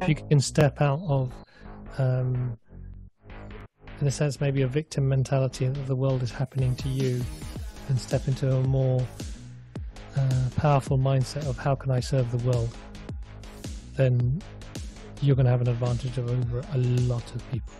If you can step out of, in a sense, maybe a victim mentality that the world is happening to you, and step into a more powerful mindset of how can I serve the world, then you're going to have an advantage over a lot of people.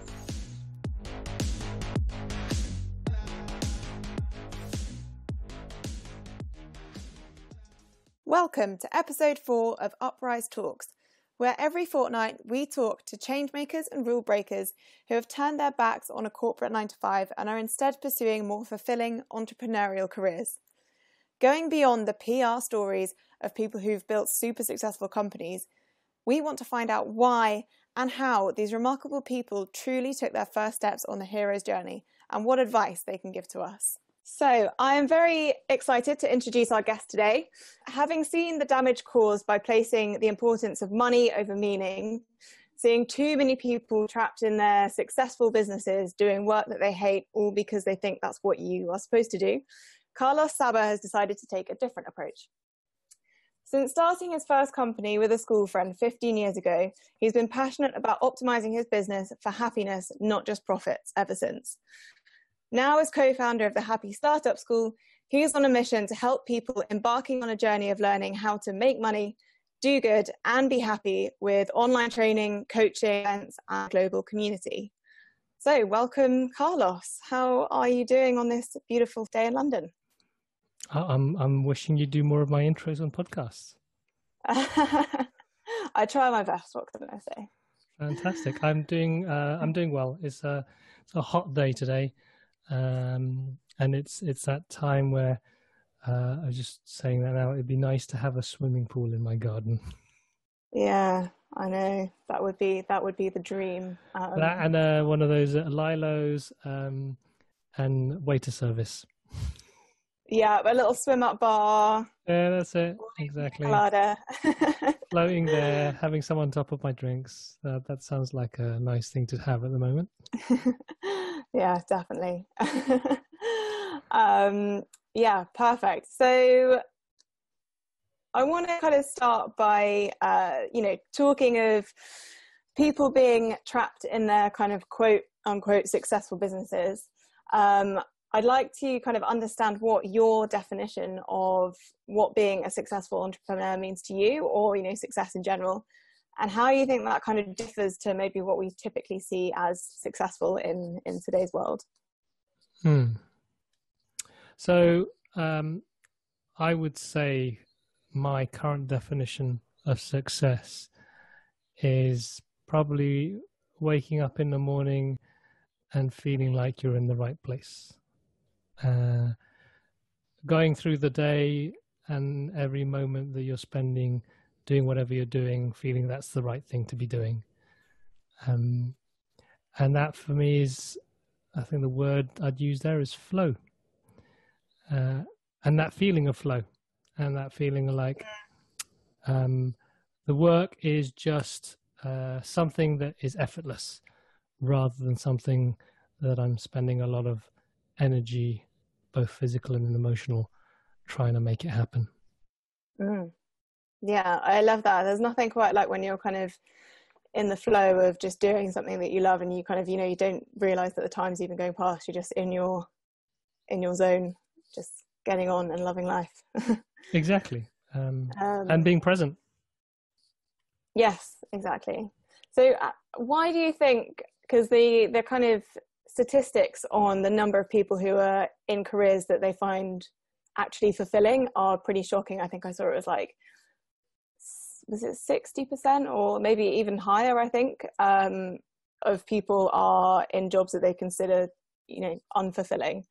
Welcome to episode 4 of Uprise Talks, where every fortnight we talk to changemakers and rule breakers who have turned their backs on a corporate 9-to-5 and are instead pursuing more fulfilling entrepreneurial careers. Going beyond the PR stories of people who've built super successful companies, we want to find out why and how these remarkable people truly took their first steps on the hero's journey and what advice they can give to us. So I am very excited to introduce our guest today. Having seen the damage caused by placing the importance of money over meaning, seeing too many people trapped in their successful businesses doing work that they hate all because they think that's what you are supposed to do, Carlos Saba has decided to take a different approach. Since starting his first company with a school friend 15 years ago, he's been passionate about optimizing his business for happiness, not just profits, ever since. Now, as co-founder of the Happy Startup School, he is on a mission to help people embarking on a journey of learning how to make money, do good, and be happy with online training, coaching, events, and global community. So, welcome, Carlos. How are you doing on this beautiful day in London? I'm wishing you do more of my intros on podcasts. I try my best. What can I say? Fantastic. I'm doing well. It's a hot day today. And it's that time where I was just saying that now it'd be nice to have a swimming pool in my garden. Yeah, I know that would be the dream. That and one of those lilos and waiter service. Yeah, a little swim up bar. Yeah, that's it. Exactly. Floating there, having some on top of my drinks. That sounds like a nice thing to have at the moment. Yeah, definitely. Yeah, perfect. So I want to kind of start by, talking of people being trapped in their kind of quote unquote successful businesses. I'd like to kind of understand what your definition of what being a successful entrepreneur means to you, or, success in general, and how you think that kind of differs to maybe what we typically see as successful in today's world. So I would say my current definition of success is probably waking up in the morning and feeling like you're in the right place. Going through the day and every moment that you're spending doing whatever you're doing, feeling that's the right thing to be doing. And that for me is, I think the word I'd use there is flow. And that feeling of flow, and that feeling of like the work is just something that is effortless rather than something that I'm spending a lot of energy, both physical and emotional, trying to make it happen. Yeah, I love that. There's nothing quite like when you're kind of in the flow of just doing something that you love, and you kind of, you don't realize that the time's even going past. You're just in your zone, just getting on and loving life. Exactly. And being present. Yes, exactly. So why do you think, because the kind of statistics on the number of people who are in careers that they find actually fulfilling are pretty shocking. I think I saw it was like, was it 60% or maybe even higher, I think, of people are in jobs that they consider, unfulfilling.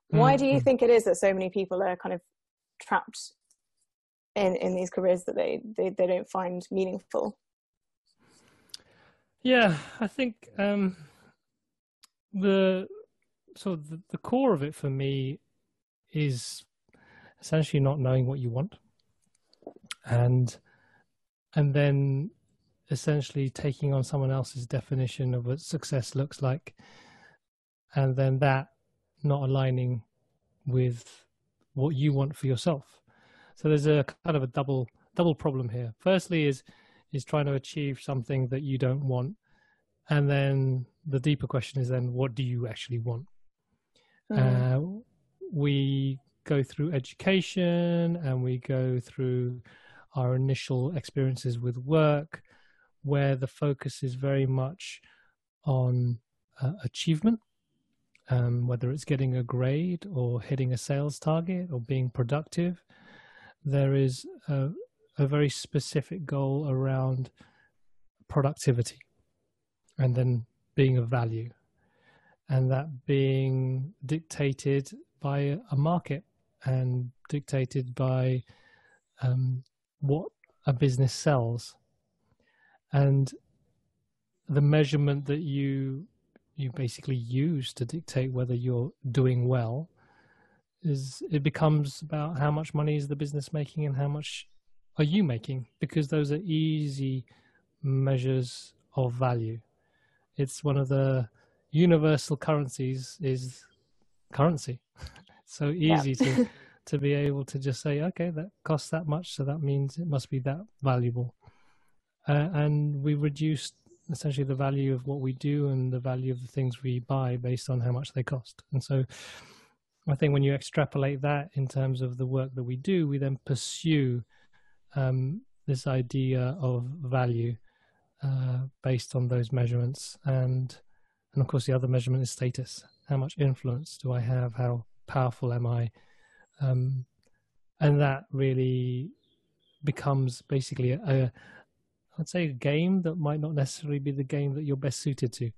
Why do you think it is that so many people are kind of trapped in these careers that they don't find meaningful? Yeah, I think the core of it for me is essentially not knowing what you want, and then essentially taking on someone else's definition of what success looks like, and then that not aligning with what you want for yourself. So there's a kind of a double problem here. Firstly is is trying to achieve something that you don't want. And then the deeper question is then, what do you actually want? We go through education and we go through our initial experiences with work, where the focus is very much on achievement, whether it's getting a grade or hitting a sales target or being productive. There is a very specific goal around productivity and then being of value, and that being dictated by a market and dictated by what a business sells. And the measurement that you basically use to dictate whether you're doing well it becomes about how much money is the business making and how much are you making, because those are easy measures of value. It's one of the universal currencies is currency. So easy to be able to just say, okay, that costs that much, so that means it must be that valuable. And we reduced essentially the value of what we do and the value of the things we buy based on how much they cost. And so I think when you extrapolate that in terms of the work that we do, we then pursue this idea of value based on those measurements. And of course, the other measurement is status. How much influence do I have? How powerful am I? And that really becomes basically I'd say a game that might not necessarily be the game that you're best suited to.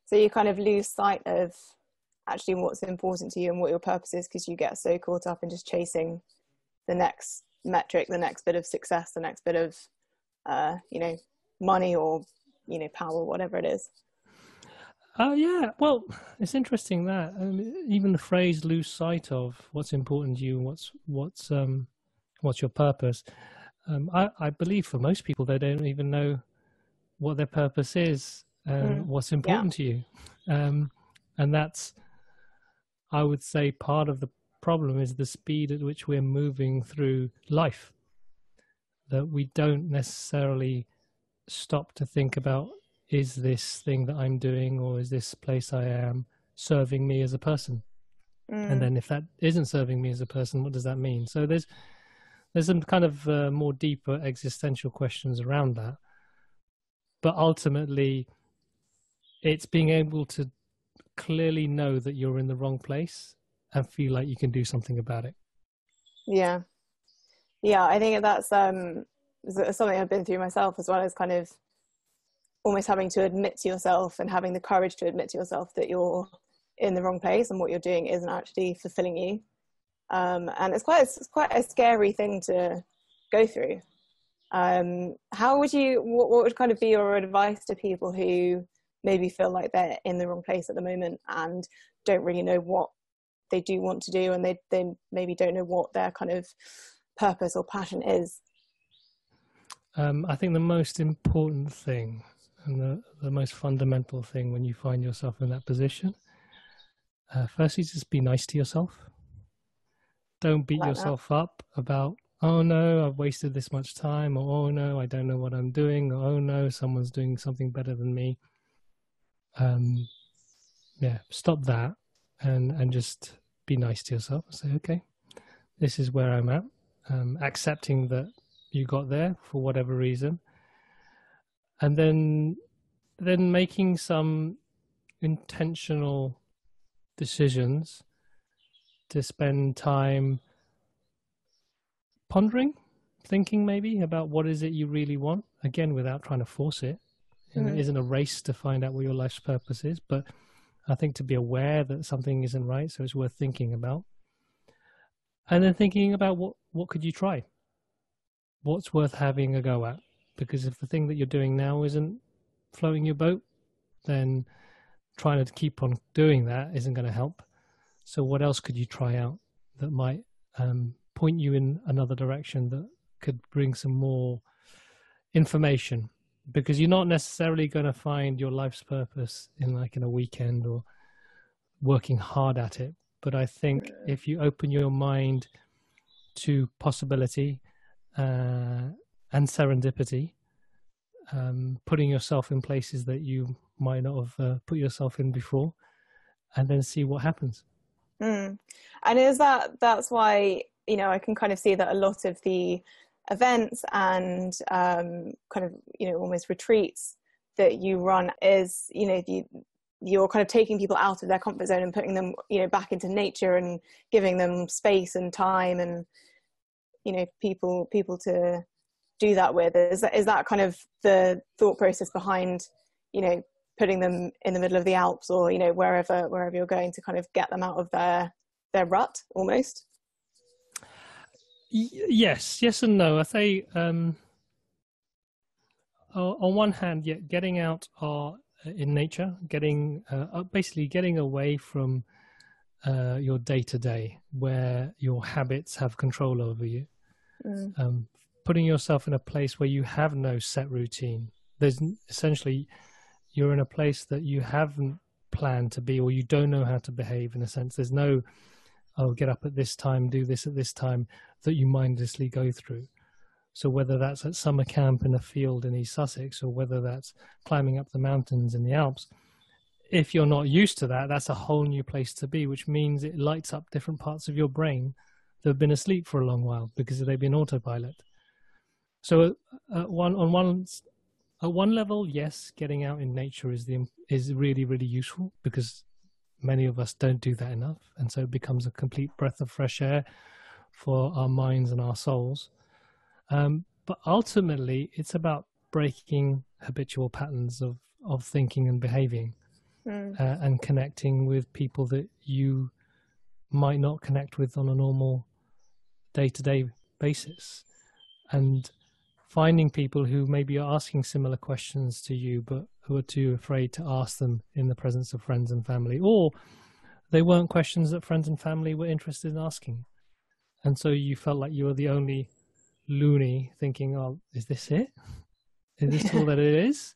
So you kind of lose sight of actually what's important to you and what your purpose is, because you get so caught up in just chasing the next metric, the next bit of success, the next bit of money or power, whatever it is. Yeah, well, it's interesting that even the phrase "lose sight of what's important to you, what's your purpose." I believe for most people, they don't even know what their purpose is and what's important to you, and that's, I would say, part of the problem is the speed at which we're moving through life. That we don't necessarily stop to think about, is this thing that I'm doing or is this place I am serving me as a person? And then if that isn't serving me as a person, what does that mean? So there's some kind of more deeper existential questions around that. But ultimately, it's being able to clearly know that you're in the wrong place and feel like you can do something about it. Yeah, I think that's something I've been through myself, as well as kind of almost having to admit to yourself and having the courage to admit to yourself that you're in the wrong place and what you're doing isn't actually fulfilling you. And it's quite a scary thing to go through. What would kind of be your advice to people who maybe feel like they're in the wrong place at the moment and don't really know what they do want to do, and they maybe don't know what their kind of purpose or passion is? I think the most important thing and the most fundamental thing when you find yourself in that position, firstly, just be nice to yourself. Don't beat yourself up about, oh no, I've wasted this much time, or oh no, I don't know what I'm doing, or oh no, someone's doing something better than me. Stop that and just be nice to yourself and say, okay, this is where I'm at. Accepting that you got there for whatever reason, and then making some intentional decisions to spend time pondering, thinking maybe about what is it you really want, again, without trying to force it. And it isn't a race to find out what your life's purpose is, but I think to be aware that something isn't right, so it's worth thinking about. And then thinking about what could you try? What's worth having a go at? Because if the thing that you're doing now isn't floating your boat, then trying to keep on doing that isn't going to help. So what else could you try out that might point you in another direction, that could bring some more information? Because you're not necessarily going to find your life's purpose in a weekend or working hard at it. But I think if you open your mind to possibility and and serendipity, putting yourself in places that you might not have put yourself in before, and then see what happens. And that's why, I can kind of see that a lot of the events and kind of, almost retreats that you run is, you're kind of taking people out of their comfort zone and putting them, back into nature and giving them space and time and, people to do that with. Is that kind of the thought process behind, putting them in the middle of the Alps or, wherever you're going to kind of get them out of their rut almost? Yes and no. I say on one hand, getting out in nature, basically getting away from your day-to-day where your habits have control over you. Putting yourself in a place where you have no set routine. There's essentially, you're in a place that you haven't planned to be, or you don't know how to behave in a sense. There's no, get up at this time, do this at this time, that you mindlessly go through. So whether that's at summer camp in a field in East Sussex, or whether that's climbing up the mountains in the Alps, if you're not used to that, that's a whole new place to be, which means it lights up different parts of your brain that have been asleep for a long while because they've been autopilot. So at one level, yes, getting out in nature is really, really useful because many of us don't do that enough. And so it becomes a complete breath of fresh air for our minds and our souls. But ultimately, it's about breaking habitual patterns of thinking and behaving and connecting with people that you might not connect with on a normal day-to-day basis. And finding people who maybe are asking similar questions to you, but who are too afraid to ask them in the presence of friends and family, or they weren't questions that friends and family were interested in asking. And so you felt like you were the only loony thinking, oh, is this it? Is this all that it is?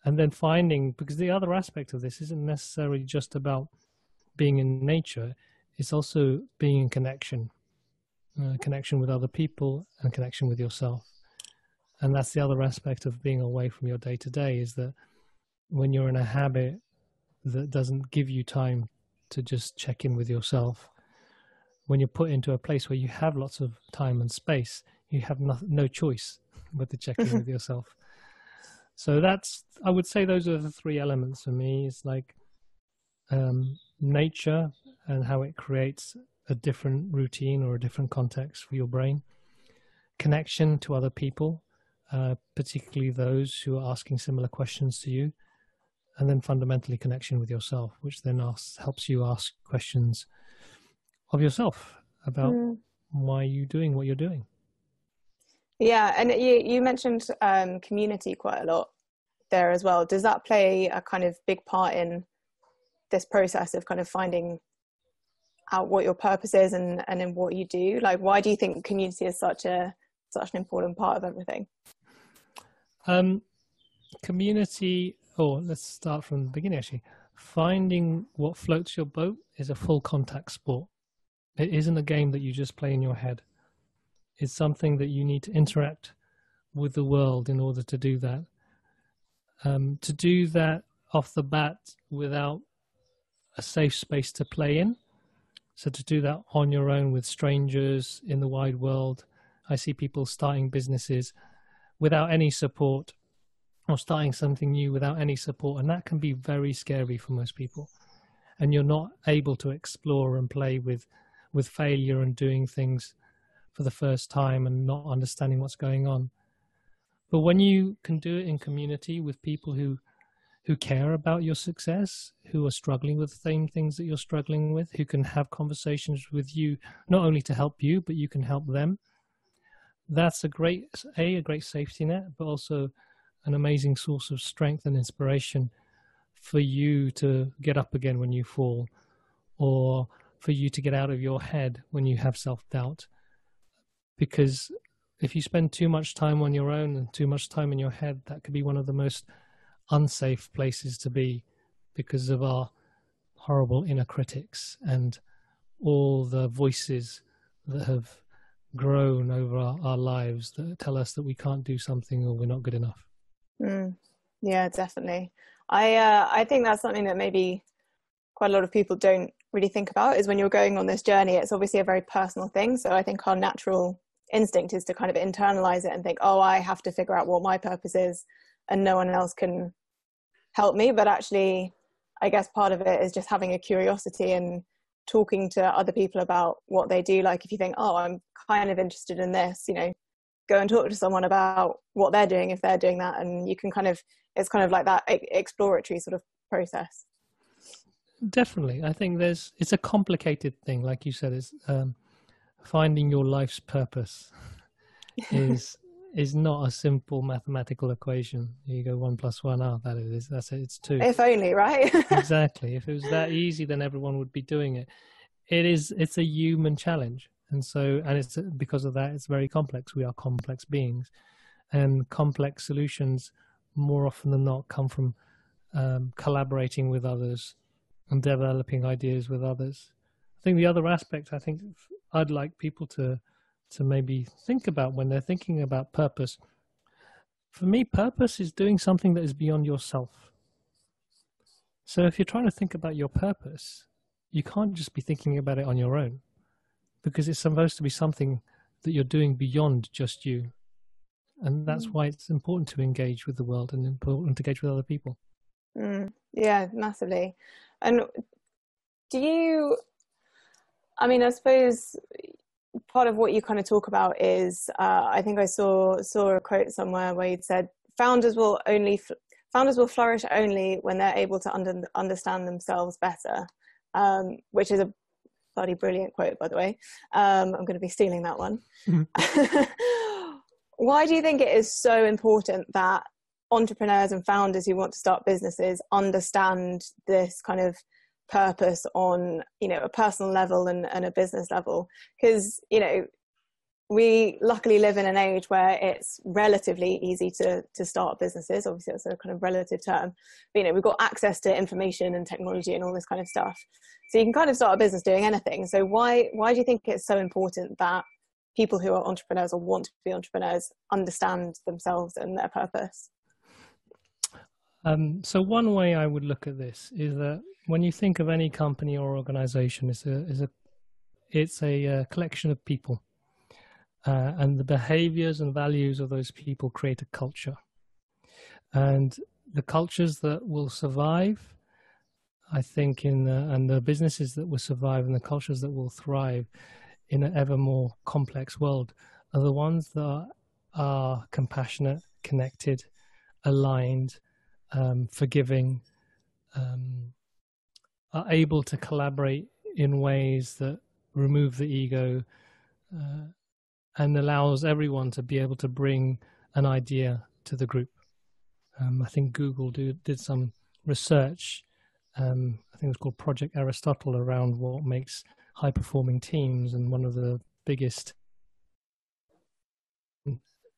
And then finding, because the other aspect of this isn't necessarily just about being in nature, it's also being in connection with other people and connection with yourself. And that's the other aspect of being away from your day-to-day, is that when you're in a habit that doesn't give you time to just check in with yourself, when you're put into a place where you have lots of time and space, you have no choice but to check in with yourself. So I would say those are the three elements for me. It's like nature and how it creates a different routine or a different context for your brain. Connection to other people, particularly those who are asking similar questions to you. And then fundamentally connection with yourself, which then helps you ask questions of yourself about why you're doing what you're doing. Yeah, and you mentioned community quite a lot there as well. Does that play a kind of big part in this process of kind of finding out what your purpose is and in what you do? Like, why do you think community is such an important part of everything? Community, let's start from the beginning actually. Finding what floats your boat is a full contact sport. It isn't a game that you just play in your head. It's something that you need to interact with the world in order to do that. To do that off the bat without a safe space to play in. So to do that on your own with strangers in the wide world. I see people starting businesses without any support, or starting something new without any support. And that can be very scary for most people. And you're not able to explore and play with failure and doing things for the first time and not understanding what's going on. But when you can do it in community with people who care about your success, who are struggling with the same things that you're struggling with, who can have conversations with you, not only to help you, but you can help them. That's a great safety net, but also an amazing source of strength and inspiration for you to get up again when you fall, or for you to get out of your head when you have self-doubt. Because if you spend too much time on your own and too much time in your head, that could be one of the most unsafe places to be, because of our horrible inner critics and all the voices that have grown over our lives that tell us that we can't do something or we're not good enough. Yeah, definitely. I think that's something that maybe quite a lot of people don't really think about, is when you're going on this journey, it's obviously a very personal thing. So I think our natural instinct is to kind of internalize it and think, oh, I have to figure out what my purpose is and no one else can help me. But actually, I guess part of it is just having a curiosity and talking to other people about what they do. Like if you think, oh, I'm kind of interested in this, you know, go and talk to someone about what they're doing if they're doing that, and you can kind of, it's kind of like that exploratory sort of process. Definitely. I think it's a complicated thing. Like you said, it's finding your life's purpose is not a simple mathematical equation. You go 1 + 1, that's it, it's 2. If only, right? Exactly. If it was that easy, then everyone would be doing it. It's a human challenge. And it's because of that, it's very complex. We are complex beings, and complex solutions more often than not come from collaborating with others and developing ideas with others. I think the other aspect I'd like people to maybe think about when they're thinking about purpose. For me, purpose is doing something that is beyond yourself. So if you're trying to think about your purpose, you can't just be thinking about it on your own, because it's supposed to be something that you're doing beyond just you. And that's why it's important to engage with the world and important to engage with other people. Yeah, massively. And I suppose part of what you kind of talk about is, I think I saw a quote somewhere where you'd said, founders will flourish only when they're able to understand themselves better, which is a bloody brilliant quote, by the way. I'm going to be stealing that one. Why do you think it is so important that entrepreneurs and founders who want to start businesses understand this kind of purpose on, you know, a personal level and a business level? Because, you know, we luckily live in an age where it's relatively easy to start businesses. Obviously, that's a kind of relative term. But, you know, we've got access to information and technology and all this kind of stuff. So you can kind of start a business doing anything. So why do you think it's so important that people who are entrepreneurs or want to be entrepreneurs understand themselves and their purpose? So one way I would look at this is that when you think of any company or organization, it's a collection of people, and the behaviors and values of those people create a culture. And the cultures that will survive, I think, and the businesses that will survive and the cultures that will thrive in an ever more complex world are the ones that are compassionate, connected, aligned, forgiving, are able to collaborate in ways that remove the ego, and allows everyone to be able to bring an idea to the group. I think Google did some research, I think it was called Project Aristotle, around what makes high-performing teams, and one of the biggest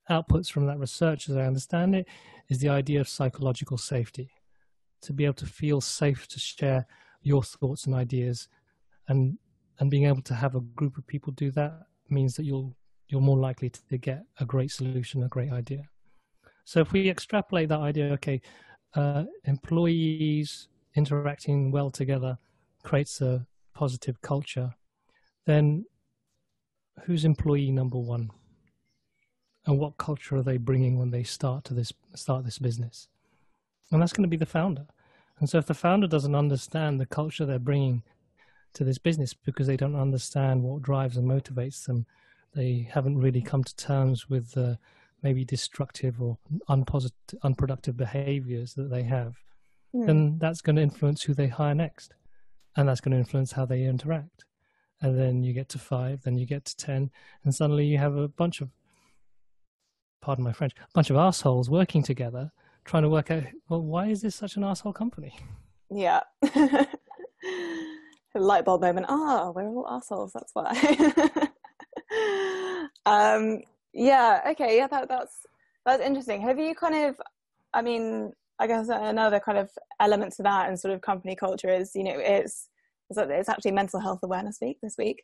outputs from that research, as I understand it, is the idea of psychological safety. To be able to feel safe to share your thoughts and ideas, and being able to have a group of people do that means that you're more likely to get a great solution, a great idea. So if we extrapolate that idea, okay, employees interacting well together creates a positive culture, then who's employee number one? And what culture are they bringing when they start this business? And that's going to be the founder. And so if the founder doesn't understand the culture they're bringing to this business, because they don't understand what drives and motivates them, they haven't really come to terms with maybe destructive or unproductive behaviors that they have, then that's going to influence who they hire next. And that's going to influence how they interact. And then you get to 5, then you get to 10, and suddenly you have a bunch of, pardon my French, a bunch of assholes working together, trying to work out, well, why is this such an asshole company? Yeah. A light bulb moment. We're all assholes, that's why. Yeah, okay, yeah, that's interesting. Have you kind of, I mean, I guess another kind of element to that and sort of company culture is, you know, it's actually Mental Health Awareness Week this week.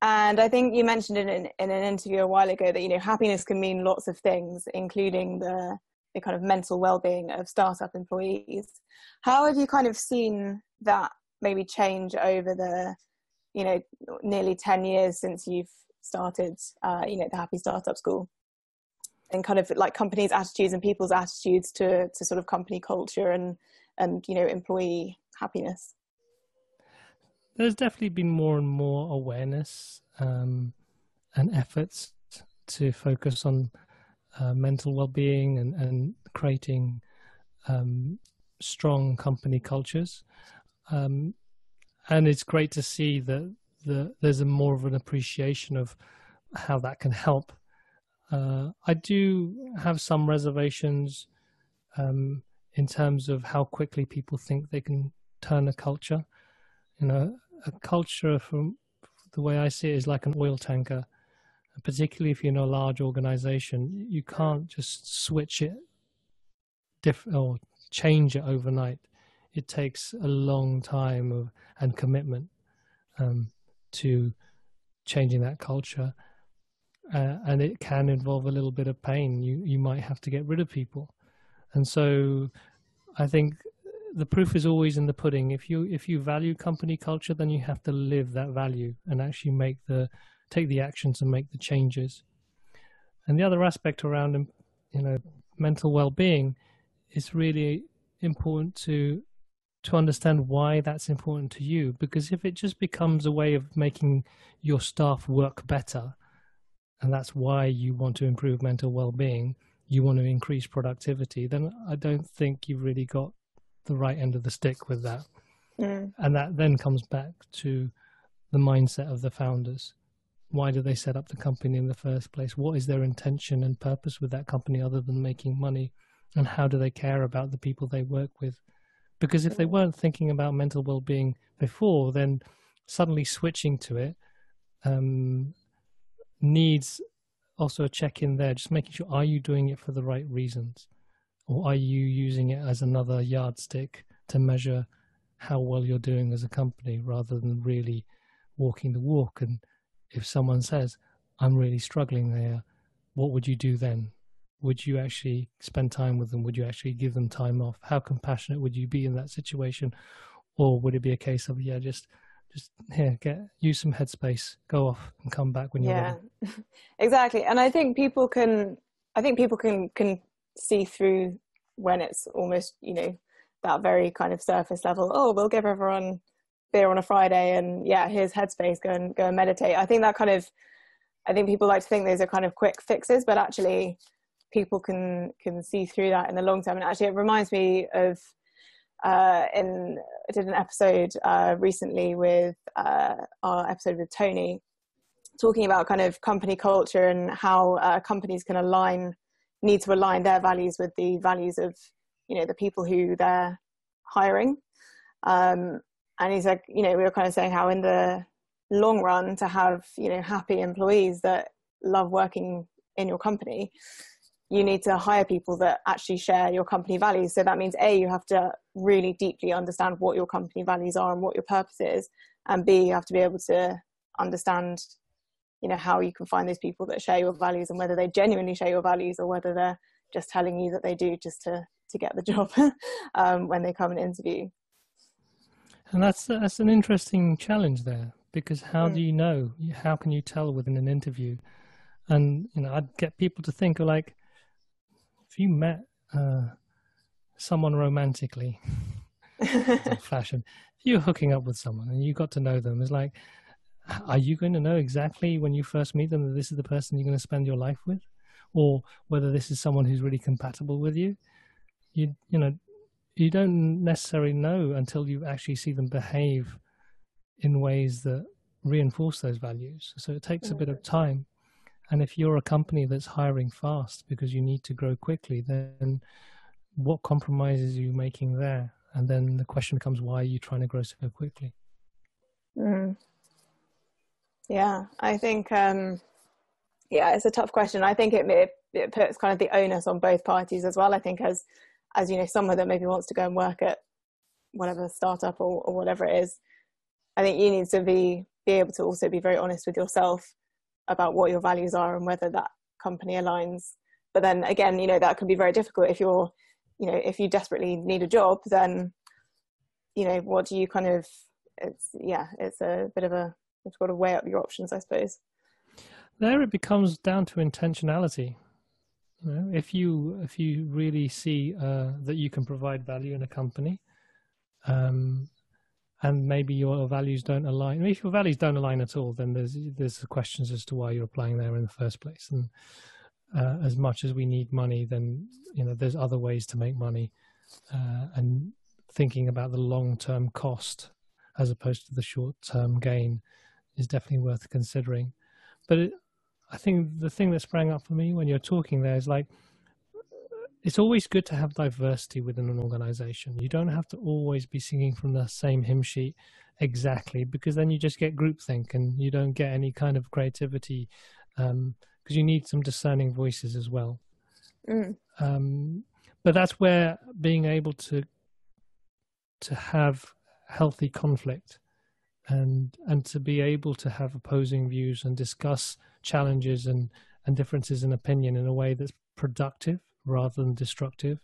And I think you mentioned in an interview a while ago that, you know, happiness can mean lots of things, including the kind of mental well-being of startup employees. How have you kind of seen that maybe change over the, you know, nearly 10 years since you've started, you know, the Happy Startup School, and kind of like companies' attitudes and people's attitudes to sort of company culture and, you know, employee happiness? There's definitely been more and more awareness and efforts to focus on mental well-being and creating strong company cultures. And it's great to see that there's more of an appreciation of how that can help. I do have some reservations in terms of how quickly people think they can turn a culture. You know, a culture, from the way I see it, is like an oil tanker. Particularly if you're in a large organization, you can't just switch it or change it overnight. It takes a long time and commitment to changing that culture. And it can involve a little bit of pain. You might have to get rid of people. And so I think the proof is always in the pudding. If you value company culture, then you have to live that value and actually take the actions and make the changes. And the other aspect around, you know, mental well-being is really important to understand why that's important to you. Because if it just becomes a way of making your staff work better, and that's why you want to improve mental well-being, you want to increase productivity, then I don't think you've really got the right end of the stick with that. And that then comes back to the mindset of the founders. Why do they set up the company in the first place? What is their intention and purpose with that company other than making money? And how do they care about the people they work with? Because if they weren't thinking about mental well-being before, then suddenly switching to it needs also a check in there, just making sure, are you doing it for the right reasons? Or are you using it as another yardstick to measure how well you're doing as a company, rather than really walking the walk? And if someone says, I'm really struggling there, what would you do then? Would you actually spend time with them? Would you actually give them time off? How compassionate would you be in that situation? Or would it be a case of, yeah, just here, use some headspace, go off and come back when you're ready? Exactly. And I think people can see through when it's almost, you know, that very kind of surface level. Oh, we'll give everyone beer on a Friday and yeah, here's headspace, go and meditate. I think people like to think those are kind of quick fixes, but actually people can see through that in the long term. And actually it reminds me of I did an episode recently with our episode with Tony, talking about kind of company culture and how companies can need to align their values with the values of, you know, the people who they're hiring. And he's like, you know, we were kind of saying how in the long run, to have, you know, happy employees that love working in your company, you need to hire people that actually share your company values. So that means A, you have to really deeply understand what your company values are and what your purpose is. And B, you have to be able to understand, you know, how you can find those people that share your values and whether they genuinely share your values or whether they're just telling you that they do just to get the job when they come and interview. And that's an interesting challenge there, because how do you know? How can you tell within an interview? And, you know, I'd get people to think, like, if you met someone romantically, fashion, if you're hooking up with someone and you got to know them, it's like, are you going to know exactly when you first meet them that this is the person you're going to spend your life with? Or whether this is someone who's really compatible with you? You know, you don't necessarily know until you actually see them behave in ways that reinforce those values. So it takes a bit of time. And if you're a company that's hiring fast because you need to grow quickly, then what compromises are you making there? And then the question becomes, why are you trying to grow so quickly? Yeah, I think, it's a tough question. I think it puts kind of the onus on both parties as well. I think as you know, someone that maybe wants to go and work at whatever startup or whatever it is, I think you need to be be able to also be very honest with yourself about what your values are and whether that company aligns. But then again, you know, that can be very difficult if you're, you know, if you desperately need a job, then, you know, what do you kind of, it's a bit of a, you've got to weigh up your options, I suppose. There it becomes down to intentionality. You know, if you really see that you can provide value in a company, and maybe your values don't align. I mean, if your values don't align at all, then there's questions as to why you're applying there in the first place. And as much as we need money, then, you know, there's other ways to make money, and thinking about the long-term cost as opposed to the short-term gain is definitely worth considering. But I think the thing that sprang up for me when you're talking there is, like, it's always good to have diversity within an organization. You don't have to always be singing from the same hymn sheet exactly, because then you just get groupthink and you don't get any kind of creativity, because you need some discerning voices as well. But that's where being able to have healthy conflict and to be able to have opposing views and discuss challenges and differences in opinion in a way that's productive rather than destructive.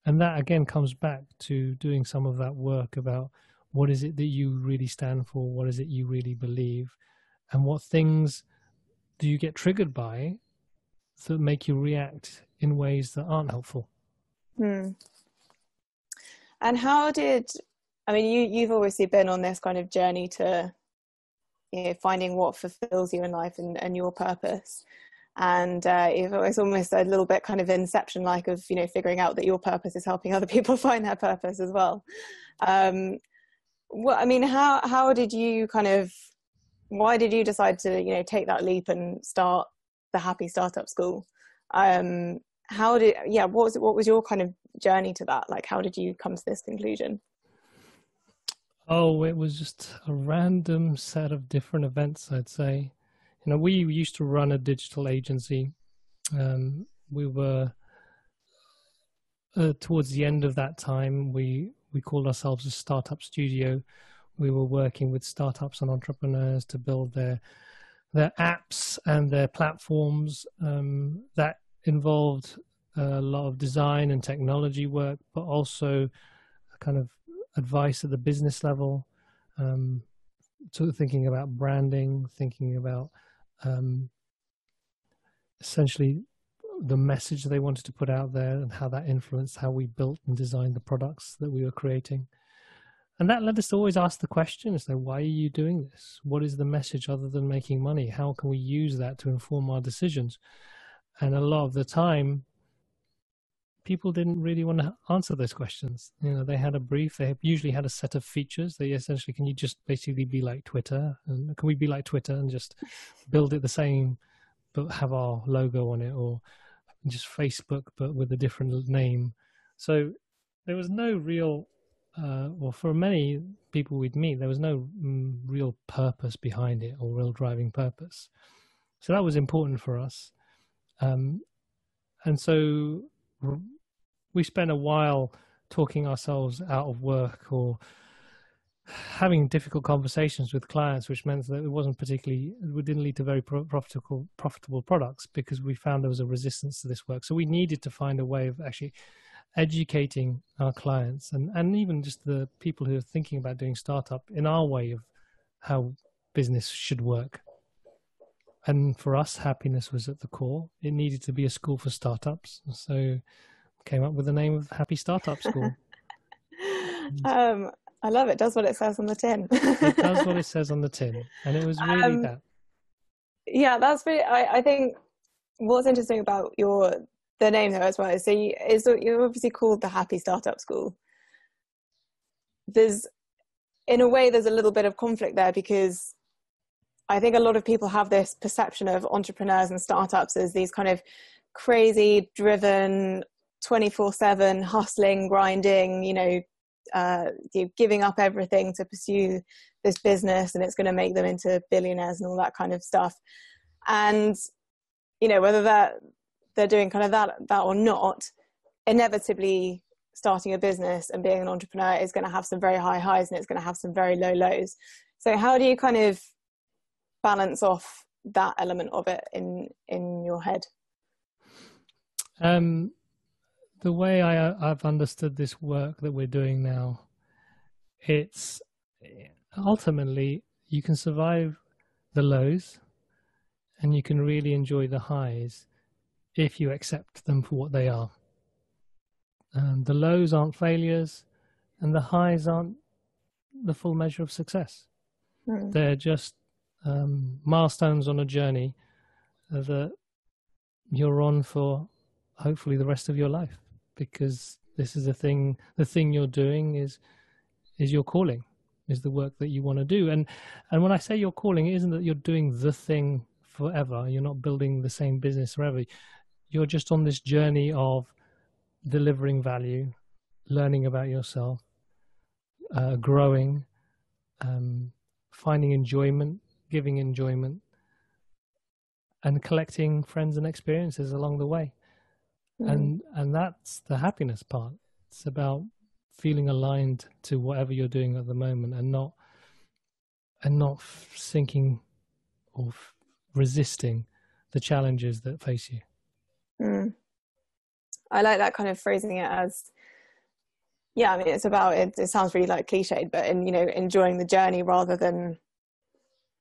And that again comes back to doing some of that work about what is it that you really stand for, what is it you really believe, and what things do you get triggered by that make you react in ways that aren't helpful. And how did, I mean, you've obviously been on this kind of journey to, you know, finding what fulfills you in life and your purpose. And it's almost a little bit kind of Inception-like of, you know, figuring out that your purpose is helping other people find their purpose as well. Well, I mean, how did you kind of, why did you decide to, you know, take that leap and start the Happy Startup School? What was your kind of journey to that? Like, how did you come to this conclusion? Oh, it was just a random set of different events, I'd say. You know, we used to run a digital agency. We were, towards the end of that time, we called ourselves a startup studio. We were working with startups and entrepreneurs to build their apps and their platforms. That involved a lot of design and technology work, but also kind of advice at the business level, sort of thinking about branding, thinking about essentially the message they wanted to put out there and how that influenced how we built and designed the products that we were creating. And that led us to always ask the question, is like, why are you doing this? What is the message other than making money? How can we use that to inform our decisions? And a lot of the time, people didn't really want to answer those questions. You know, they had a brief, they usually had a set of features. They essentially, can you just basically be like Twitter? And can we be like Twitter and just build it the same, but have our logo on it, or just Facebook, but with a different name? So there was no real, or for many people we'd meet, there was no real purpose behind it or real driving purpose. So that was important for us. And so we spent a while talking ourselves out of work or having difficult conversations with clients, which meant that it didn't lead to very profitable products, because we found there was a resistance to this work. So we needed to find a way of actually educating our clients and even just the people who are thinking about doing startup in our way of how business should work. And for us, happiness was at the core. It needed to be a school for startups. So came up with the name of Happy Startup School. I love it. It does what it says on the tin. It does what it says on the tin. And it was really that. Yeah, that's really, I think what's interesting about the name though as well is, so you're obviously called the Happy Startup School. In a way, there's a little bit of conflict there, because I think a lot of people have this perception of entrepreneurs and startups as these kind of crazy, driven, 24/7 hustling, grinding, giving up everything to pursue this business, and it's going to make them into billionaires and all that kind of stuff. And, you know, whether they're doing kind of that or not, inevitably starting a business and being an entrepreneur is going to have some very high highs and it's going to have some very low lows. So how do you kind of balance off that element of it in your head? The way I've understood this work that we're doing now, it's ultimately you can survive the lows and you can really enjoy the highs if you accept them for what they are. The lows aren't failures and the highs aren't the full measure of success. They're just milestones on a journey that you're on for hopefully the rest of your life, because this is the thing you're doing is your calling, is the work that you want to do. And when I say your calling, it isn't that you're doing the thing forever. You're not building the same business forever. You're just on this journey of delivering value, learning about yourself, growing, finding enjoyment, giving enjoyment, and collecting friends and experiences along the way. And that's the happiness part. It's about feeling aligned to whatever you're doing at the moment, and not sinking or resisting the challenges that face you. I like that kind of phrasing it as, yeah, I mean, it's about it. It sounds really like cliched, but enjoying the journey rather than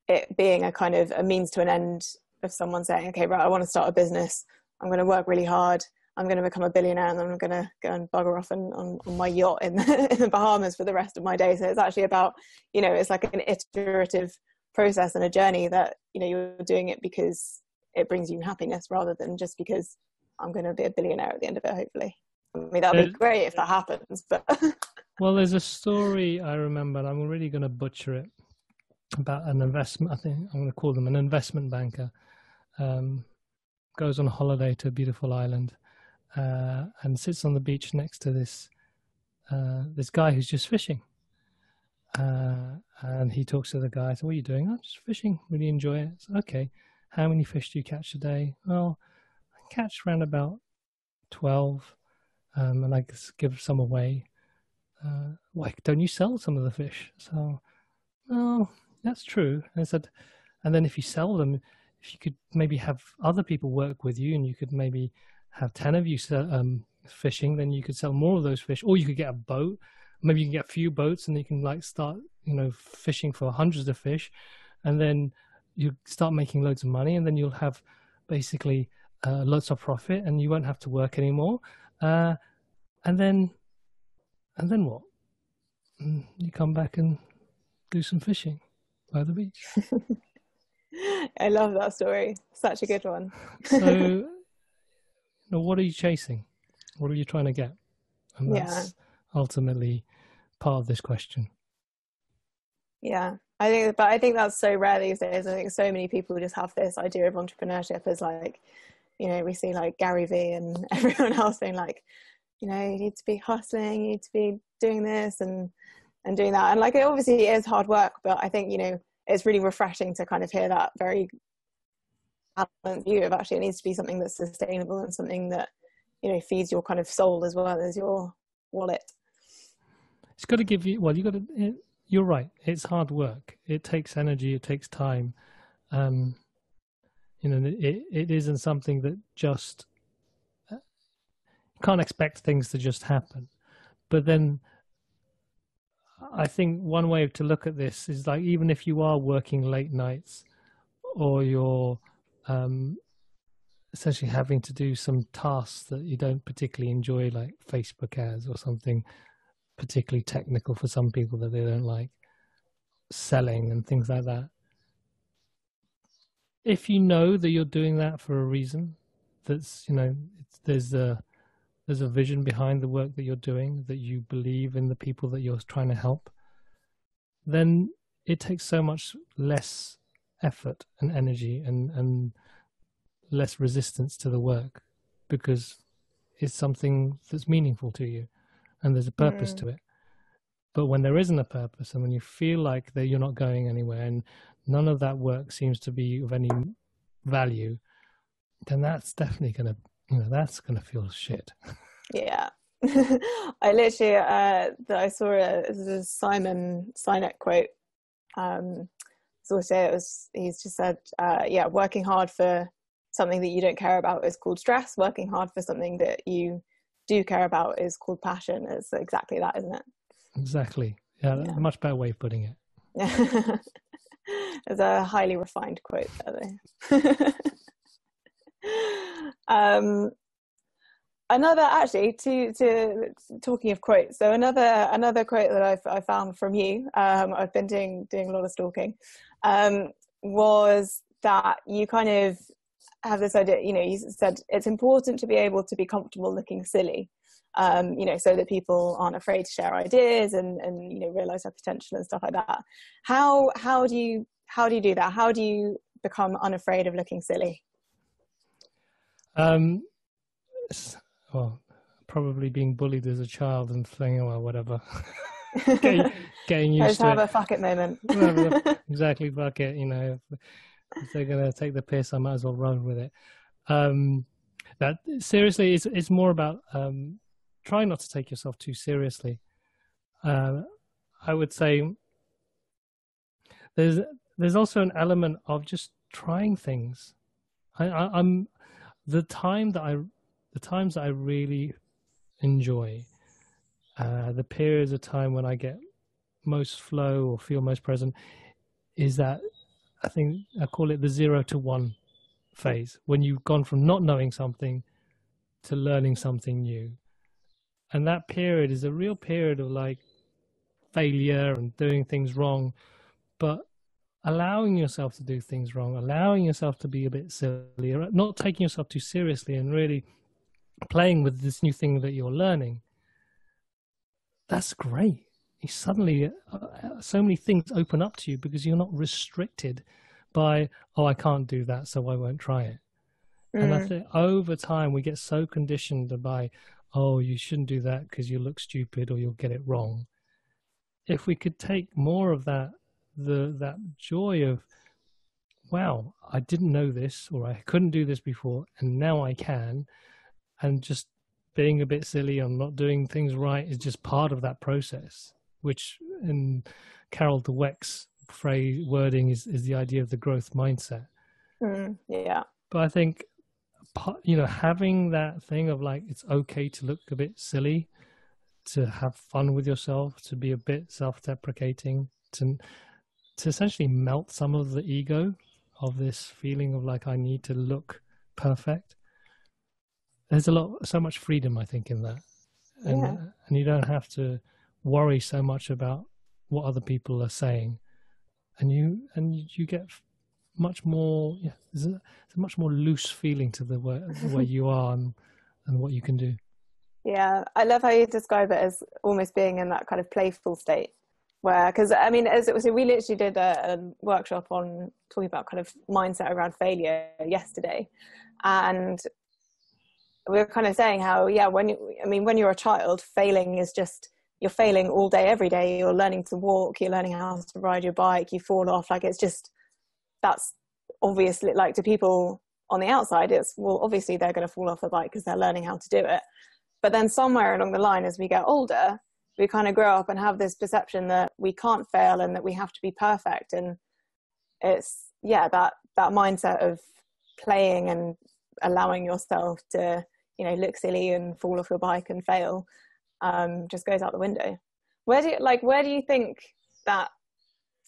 it being a kind of a means to an end of someone saying, okay, right, I want to start a business. I'm going to work really hard. I'm going to become a billionaire, and then I'm going to go and bugger off on my yacht in the Bahamas for the rest of my day. So it's actually about, it's like an iterative process and a journey that, you're doing it because it brings you happiness rather than just because I'm going to be a billionaire at the end of it, hopefully. I mean, that'd be great if that happens, but... Well, there's a story I remember, and I'm really going to butcher it, about an investment. I think I'm going to call them an investment banker. Goes on holiday to a beautiful island, and sits on the beach next to this guy who's just fishing. And he talks to the guy. So, what are you doing? I'm just fishing. Really enjoy it. So, okay. How many fish do you catch a day? Well, I catch around about 12, and I give some away. Why don't you sell some of the fish? So, well, that's true. And I said, and then if you sell them, if you could maybe have other people work with you, and you could maybe have 10 of you fishing, then you could sell more of those fish. Or you could get a boat. Maybe you can get a few boats, and you can start, fishing for hundreds of fish, and then you start making loads of money, and then you'll have basically lots of profit, and you won't have to work anymore. And then what? You come back and do some fishing by the beach. I love that story. Such a good one. So, what are you chasing? What are you trying to get? And that's ultimately part of this question. Yeah, I think that's so rare these days. I think so many people just have this idea of entrepreneurship as like, we see like Gary Vee and everyone else being like, you need to be hustling, you need to be doing this and doing that. And like, it obviously is hard work, but I think, it's really refreshing to kind of hear that very balanced view of actually it needs to be something that's sustainable and something that, feeds your kind of soul as well as your wallet. It's got to give you, you're right. It's hard work. It takes energy. It takes time. It isn't something that just, you can't expect things to just happen. But then I think one way to look at this is like, even if you are working late nights, or you're essentially having to do some tasks that you don't particularly enjoy, like Facebook ads or something particularly technical for some people that they don't like, selling and things like that. If you know that you're doing that for a reason, that's, there's a vision behind the work that you're doing, that you believe in the people that you're trying to help, then it takes so much less effort and energy and less resistance to the work, because it's something that's meaningful to you and there's a purpose to it. But when there isn't a purpose, and when you feel like that you're not going anywhere and none of that work seems to be of any value, then that's definitely going to, that's going to feel shit. Yeah. I literally, I saw a Simon Sinek quote He's just said, working hard for something that you don't care about is called stress. Working hard for something that you do care about is called passion. It's exactly that, isn't it? Exactly. Yeah, that's a much better way of putting it. It's a highly refined quote there, though. Another, actually, to talking of quotes, so another quote that I found from you, I've been doing a lot of stalking, was that you kind of have this idea, you said it's important to be able to be comfortable looking silly, so that people aren't afraid to share ideas and realize their potential and stuff like that. How do you do that? How do you become unafraid of looking silly? Well, probably being bullied as a child and saying, well, whatever. getting used to it. Have a fuck it moment. Exactly, fuck it. If they're going to take the piss, I might as well run with it. That seriously, it's more about trying not to take yourself too seriously. I would say there's also an element of just trying things. I'm the times that I really enjoy, the periods of time when I get most flow or feel most present, is that I think I call it the 0 to 1 phase, when you've gone from not knowing something to learning something new. And that period is a real period of like failure and doing things wrong, but allowing yourself to do things wrong, allowing yourself to be a bit silly, not taking yourself too seriously and really playing with this new thing that you're learning. That's great. You suddenly, so many things open up to you because you're not restricted by, oh, I can't do that, so I won't try it. And I think over time we get so conditioned by, oh, you shouldn't do that because you look stupid or you'll get it wrong. If we could take more of that, that joy of, wow, I didn't know this, or I couldn't do this before, and now I can, and just being a bit silly or not doing things right is just part of that process, which in Carol Dweck's phrase wording is the idea of the growth mindset. Yeah. But I think, having that thing of like, it's okay to look a bit silly, to have fun with yourself, to be a bit self-deprecating, to essentially melt some of the ego of this feeling of like, I need to look perfect. There's so much freedom, I think, in that. And you don't have to worry so much about what other people are saying. And you get much more, there's a much more loose feeling to the way you are and what you can do. Yeah, I love how you describe it as almost being in that kind of playful state, where, because I mean, we literally did a workshop on talking about kind of mindset around failure yesterday, and we were kind of saying how, when you're a child, failing is just, you're failing all day, every day. You're learning to walk, you're learning how to ride your bike, you fall off. Like, it's just, that's obviously, like, to people on the outside, it's, well, obviously they're going to fall off the bike because they're learning how to do it. But then somewhere along the line, as we get older, we kind of grow up and have this perception that we can't fail and that we have to be perfect. And it's, that mindset of playing and allowing yourself to, look silly and fall off your bike and fail, just goes out the window. Where do you think that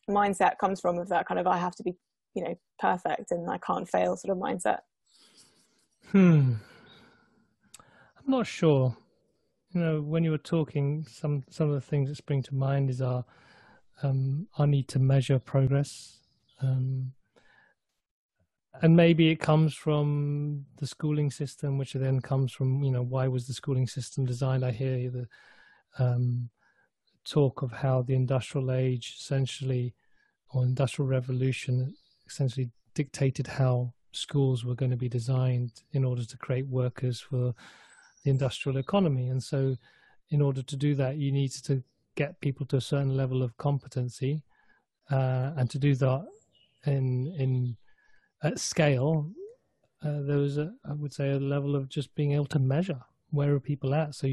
mindset comes from, of that kind of, I have to be, perfect and I can't fail sort of mindset? I'm not sure. When you were talking, some of the things that spring to mind is our need to measure progress. And maybe it comes from the schooling system, which then comes from, why was the schooling system designed? I hear the talk of how the industrial age essentially, or industrial revolution essentially dictated how schools were going to be designed in order to create workers for the industrial economy. And so in order to do that, you need to get people to a certain level of competency, and to do that at scale, there was I would say, a level of just being able to measure where are people at, so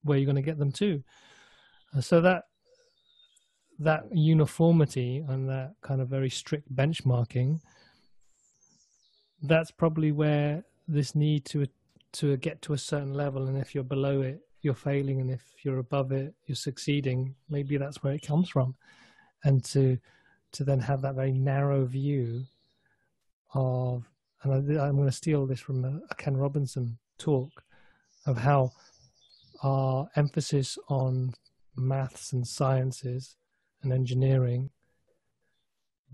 where you're going to get them to. So that uniformity and that kind of very strict benchmarking, that's probably where this need to get to a certain level, and if you're below it, you're failing, and if you're above it, you're succeeding. Maybe that's where it comes from. And to then have that very narrow view of, and I'm going to steal this from a Ken Robinson talk, of how our emphasis on maths and sciences and engineering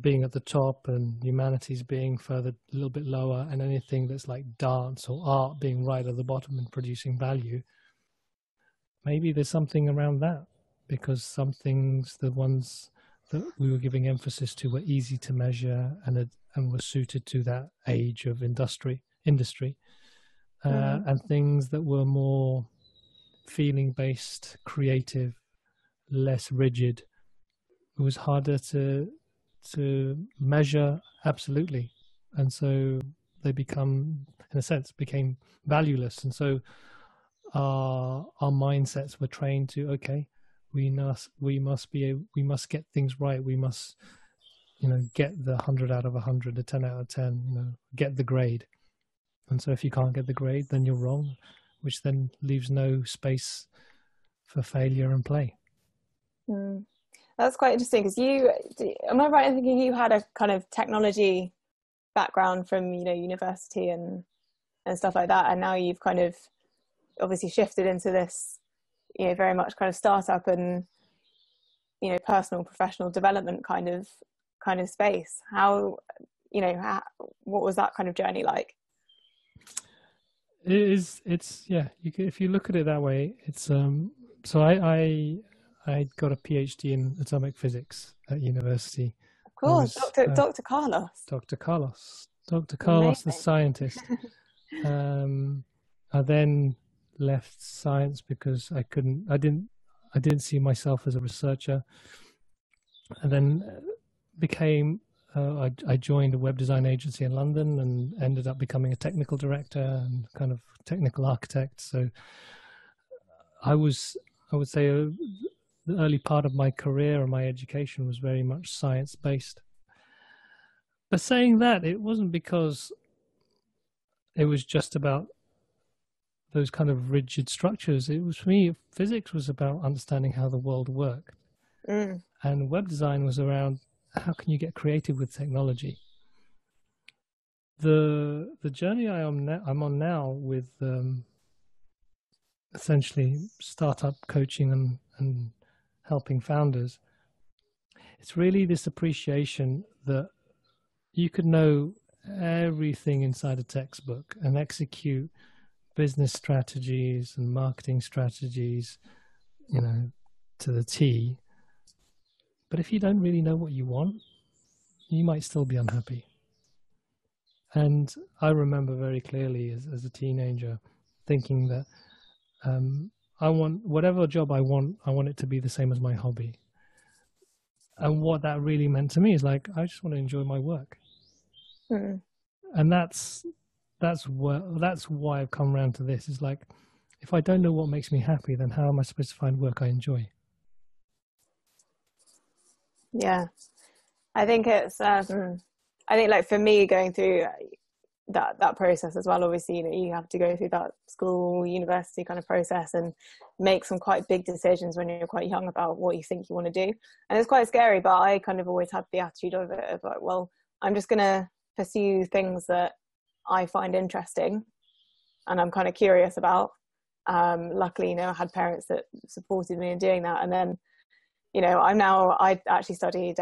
being at the top and humanities being further, a little bit lower, and anything that's like dance or art being right at the bottom and producing value. Maybe there's something around that, because some things, the ones that we were giving emphasis to, were easy to measure and were suited to that age of industry, and things that were more feeling-based, creative, less rigid, it was harder to measure. Absolutely. And so they become, in a sense, became valueless. And so our mindsets were trained to, okay, we must get things right. We must, get the 100 out of 100, the 10 out of 10, get the grade. And so if you can't get the grade, then you're wrong, which then leaves no space for failure and play. That's quite interesting, because am I right in thinking you had a kind of technology background from, university and stuff like that, and now you've kind of obviously shifted into this, very much kind of startup and, personal, professional development kind of space. How, what was that kind of journey like? It's yeah, if you look at it that way, it's so I got a PhD in atomic physics at university. Of course, Dr. Carlos. Dr. Carlos, the scientist. I then left science because I didn't see myself as a researcher, and then I joined a web design agency in London and ended up becoming a technical director and kind of technical architect. So I would say the early part of my career and my education was very much science-based. But saying that, it wasn't because it was just about those kind of rigid structures. It was, for me, physics was about understanding how the world worked. And web design was around how can you get creative with technology. The journey I'm on now with essentially startup coaching and helping founders, it's really this appreciation that you could know everything inside a textbook and execute business strategies and marketing strategies, to the T. But if you don't really know what you want, you might still be unhappy. And I remember very clearly as a teenager thinking that I want whatever job I want it to be the same as my hobby. And what that really meant to me is I just want to enjoy my work. And that's why I've come around to this. Is if I don't know what makes me happy, then how am I supposed to find work I enjoy? Yeah, I think it's for me, going through that process as well, obviously, you have to go through that school, university kind of process and make some quite big decisions when you're quite young about what you think you want to do. And it's quite scary, but I kind of always had the attitude of it of well, I'm just going to pursue things that I find interesting and I'm kind of curious about. Luckily, I had parents that supported me in doing that. And then, I actually studied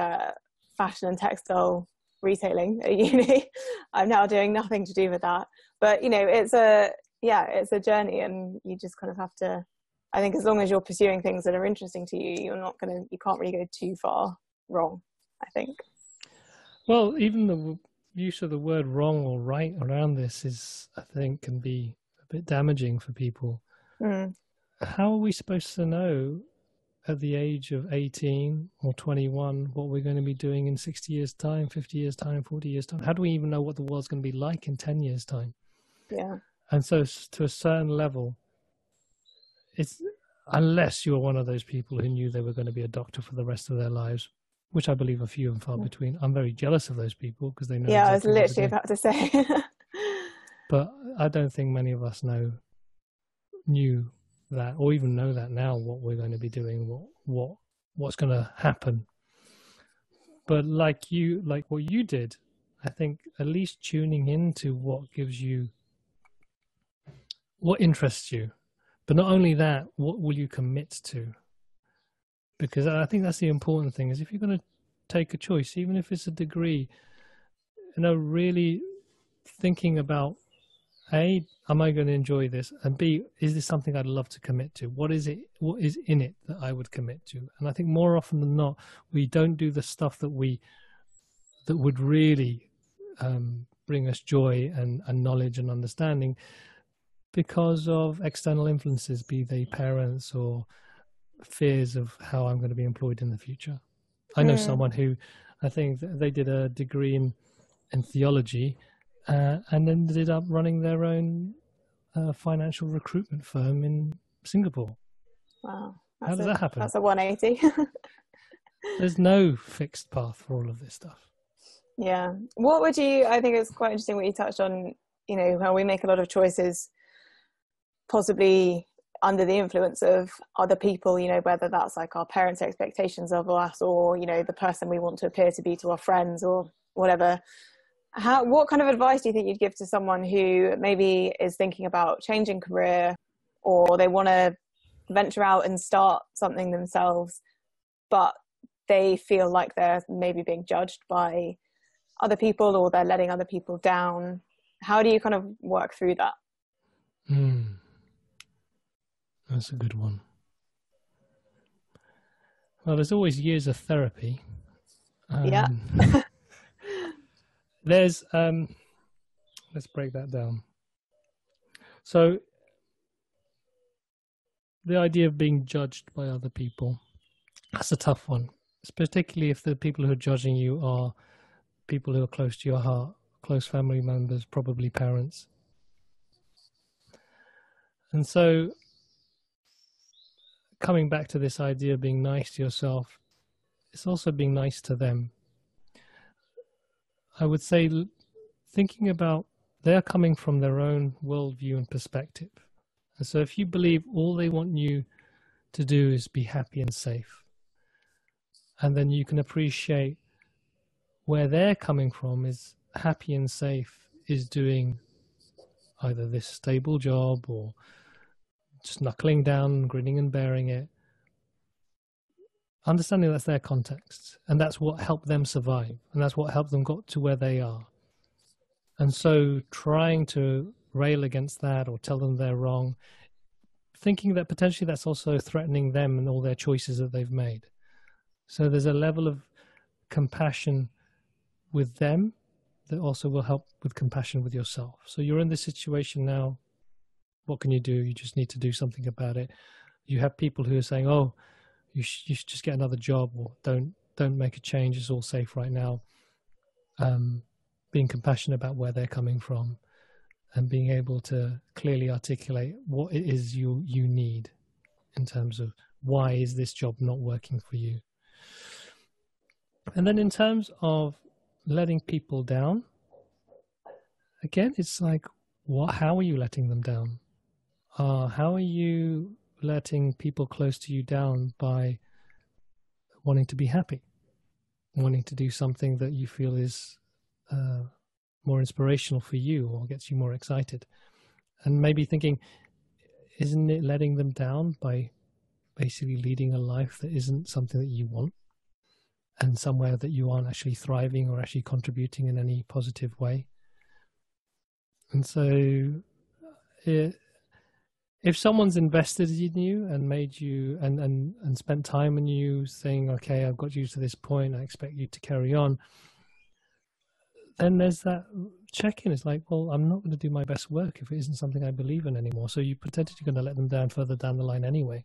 fashion and textile retailing at uni. I'm now doing nothing to do with that, but it's a journey, and you just kind of have to, I think, as long as you're pursuing things that are interesting to you, you can't really go too far wrong, I think. Well, even the use of the word wrong or right around this I think can be a bit damaging for people. How are we supposed to know at the age of 18 or 21 what we're going to be doing in 60 years time, 50 years time, 40 years time? How do we even know what the world's going to be like in 10 years time? Yeah. And so to a certain level, unless you're one of those people who knew they were going to be a doctor for the rest of their lives, which I believe are few and far between. I'm very jealous of those people because they know Yeah, exactly I was literally about to say. But I don't think many of us knew that, or even know that now, what we're going to be doing, what's going to happen. But like what you did, I think at least tuning into what interests you. But not only that, what will you commit to? Because I think that's the important thing, is if you're going to take a choice, even if it's a degree, really thinking about, A, am I going to enjoy this? And B, is this something I'd love to commit to? What is in it that I would commit to? And I think more often than not, we don't do the stuff that would really bring us joy and knowledge and understanding because of external influences, be they parents or fears of how I'm going to be employed in the future. I know someone who, I think they did a degree in theology and ended up running their own financial recruitment firm in Singapore. Wow. How does that happen? That's a 180. There's no fixed path for all of this stuff. Yeah. I think it's quite interesting what you touched on, how we make a lot of choices possibly under the influence of other people, whether that's like our parents' expectations of us or, the person we want to appear to be to our friends or whatever. What kind of advice do you think you'd give to someone who maybe is thinking about changing career, or they want to venture out and start something themselves, but they feel like they're maybe being judged by other people or they're letting other people down? How do you kind of work through that? That's a good one. Well, there's always years of therapy. Yeah. There's let's break that down. So the idea of being judged by other people, that's a tough one, particularly if the people who are judging you are people who are close to your heart, close family members, probably parents. And so coming back to this idea of being nice to yourself, it's also being nice to them. I would say thinking about they're coming from their own worldview and perspective. And so if you believe all they want you to do is be happy and safe, and then you can appreciate where they're coming from is happy and safe is doing either this stable job or just knuckling down, grinning and bearing it. Understanding that's their context, and that's what helped them survive, and that's what helped them got to where they are. And so trying to rail against that or tell them they're wrong, thinking that potentially that's also threatening them and all their choices that they've made. So there's a level of compassion with them that also will help with compassion with yourself. So you're in this situation now. What can you do? You just need to do something about it. You have people who are saying, oh, you should just get another job, or don't make a change. It's all safe right now. Being compassionate about where they're coming from and being able to clearly articulate what it is you need in terms of why is this job not working for you. And then in terms of letting people down, again, it's like, how are you letting them down? How are you letting people close to you down by wanting to be happy, wanting to do something that you feel is more inspirational for you or gets you more excited? And maybe thinking, isn't it letting them down by basically leading a life that isn't something that you want and somewhere that you aren't actually thriving or actually contributing in any positive way? And so if someone's invested in you and made you and spent time in you saying, okay, I've got you to this point, I expect you to carry on, then there's that check-in. It's like, well, I'm not going to do my best work if it isn't something I believe in anymore. So you're potentially going to let them down further down the line anyway.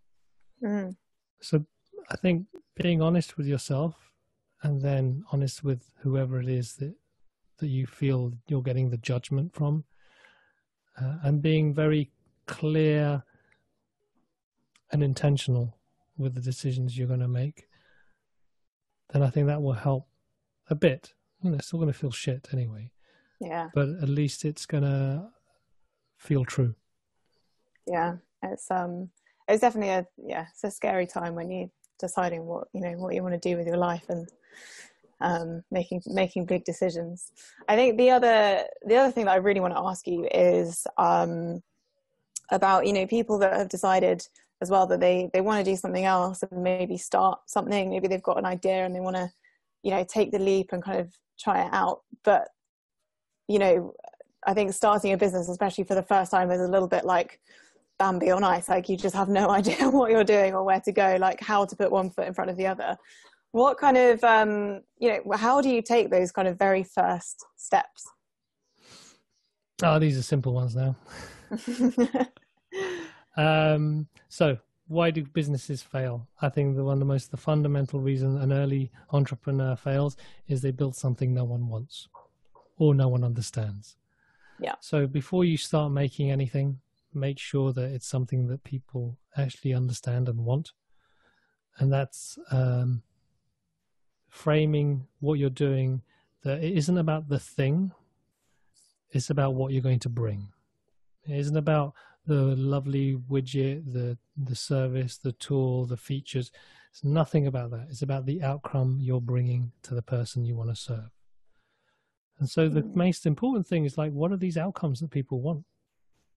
So I think being honest with yourself and then honest with whoever it is that you feel you're getting the judgment from, and being very clear and intentional with the decisions you're going to make, then I think that will help a bit. It's still going to feel shit anyway. Yeah. But at least it's going to feel true. Yeah. It's definitely it's a scary time when you're deciding what you want to do with your life and making big decisions. I think the other thing that I really want to ask you is about people that have decided as well that they want to do something else and maybe start something. Maybe they've got an idea and they want to take the leap and kind of try it out, but I think starting a business, especially for the first time, is a little bit like Bambi on ice. Like, you just have no idea what you're doing or where to go, like how to put one foot in front of the other. What kind of how do you take those kind of very first steps? Oh, these are simple ones now. So why do businesses fail? I think the fundamental reason an early entrepreneur fails is they build something no one wants or no one understands. Yeah. So before you start making anything, make sure that it's something that people actually understand and want. And that's framing what you're doing, that it isn't about the thing, it's about what you're going to bring. It isn't about the lovely widget, the service, the tool, the features. It's nothing about that. It's about the outcome you're bringing to the person you want to serve. And so the most important thing is, like, what are these outcomes that people want?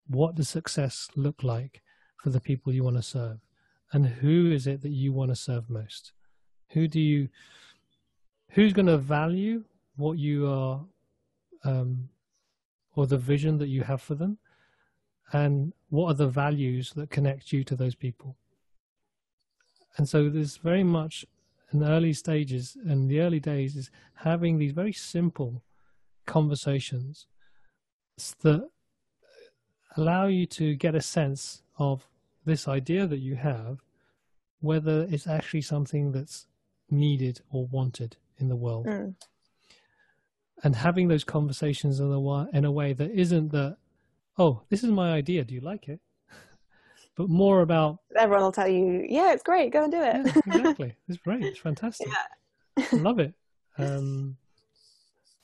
What does success look like for the people you want to serve? And who is it that you want to serve most? Who's going to value what you are, or the vision that you have for them? And what are the values that connect you to those people? And so there's very much in the early stages, and the early days, is having these very simple conversations that allow you to get a sense of this idea that you have, whether it's actually something that's needed or wanted in the world. And having those conversations in a way that isn't that, oh, this is my idea, do you like it? But more about, everyone will tell you, yeah, it's great, go and do it. Yeah, exactly. It's great, it's fantastic. Yeah. I love it.